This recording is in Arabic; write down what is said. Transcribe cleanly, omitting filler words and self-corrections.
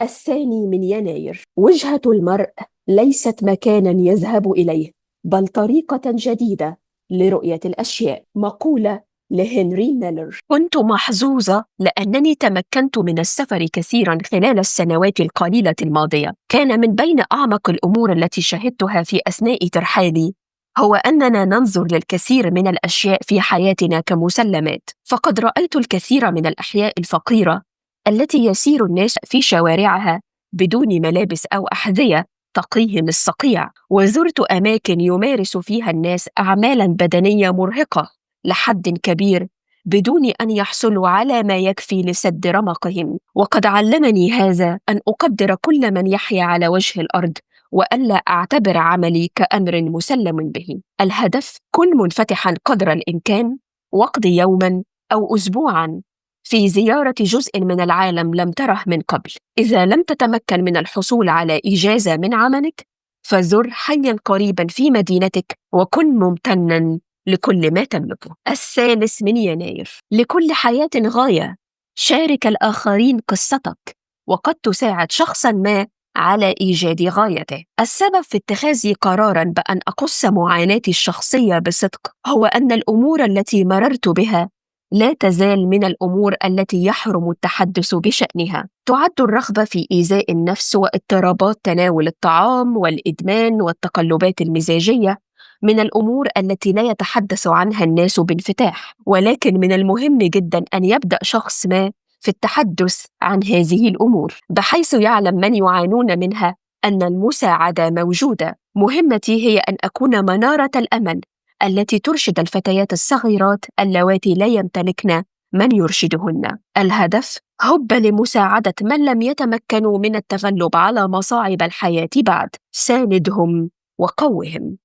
2 يناير. وجهة المرء ليست مكانا يذهب إليه، بل طريقة جديدة لرؤية الأشياء. مقولة لهنري ميلر. كنت محظوظة لأنني تمكنت من السفر كثيرا خلال السنوات القليلة الماضية. كان من بين أعمق الأمور التي شهدتها في أثناء ترحالي هو أننا ننظر للكثير من الأشياء في حياتنا كمسلمات. فقد رأيت الكثير من الأحياء الفقيرة التي يسير الناس في شوارعها بدون ملابس أو أحذية تقيهم الصقيع، وزرت أماكن يمارس فيها الناس أعمالا بدنية مرهقة لحد كبير بدون أن يحصلوا على ما يكفي لسد رمقهم. وقد علمني هذا أن أقدر كل من يحيا على وجه الأرض، وألا أعتبر عملي كأمر مسلم به. الهدف: كن منفتحا قدر الإمكان، واقضي يوما أو أسبوعا في زيارة جزء من العالم لم تره من قبل. إذا لم تتمكن من الحصول على إجازة من عملك، فزر حيا قريبا في مدينتك وكن ممتنا لكل ما تملكه. 3 يناير. لكل حياة غاية. شارك الآخرين قصتك، وقد تساعد شخصا ما على إيجاد غايته. السبب في اتخاذي قرارا بأن أقص معاناتي الشخصية بصدق هو أن الأمور التي مررت بها لا تزال من الأمور التي يحرم التحدث بشأنها. تعد الرغبة في إيذاء النفس واضطرابات تناول الطعام والإدمان والتقلبات المزاجية من الأمور التي لا يتحدث عنها الناس بانفتاح، ولكن من المهم جدا أن يبدأ شخص ما في التحدث عن هذه الأمور بحيث يعلم من يعانون منها أن المساعدة موجودة. مهمتي هي أن أكون منارة الأمل التي ترشد الفتيات الصغيرات اللواتي لا يمتلكن من يرشدهن. الهدف: هب لمساعدة من لم يتمكنوا من التغلب على مصاعب الحياة بعد. ساندهم وقوهم.